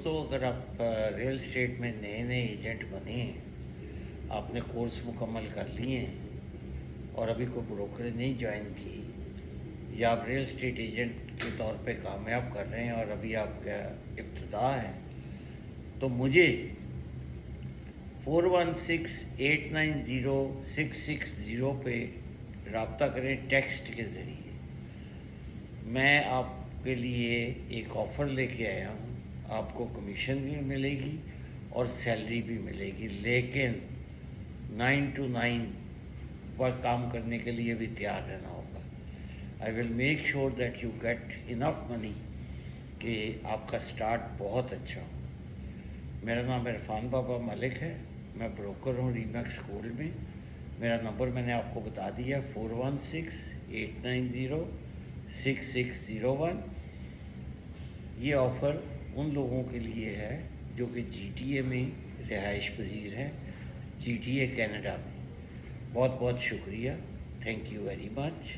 दोस्तों, अगर आप रियल एस्टेट में नए नए एजेंट बने हैं, आपने कोर्स मुकम्मल कर लिए हैं और अभी कोई ब्रोकर नहीं ज्वाइन की, या आप रियल एस्टेट एजेंट के तौर पे कामयाब कर रहे हैं और अभी आपका इब्तिदा है, तो मुझे 416890 पे रब्ता करें टेक्स्ट के ज़रिए। मैं आपके लिए एक ऑफ़र लेके आया हूँ। आपको कमीशन भी मिलेगी और सैलरी भी मिलेगी, लेकिन 9 to 9 पर काम करने के लिए भी तैयार रहना होगा। I will make sure that you get enough money कि आपका स्टार्ट बहुत अच्छा हो। मेरा नाम इरफान बाबा मलिक है, मैं ब्रोकर हूँ रीमैक्स गोल्ड में। मेरा नंबर मैंने आपको बता दिया, 4168906601। ये ऑफ़र उन लोगों के लिए है जो कि GTA में रिहाइश पजीर हैं, GTA कनाडा में। बहुत बहुत शुक्रिया, थैंक यू वेरी मच।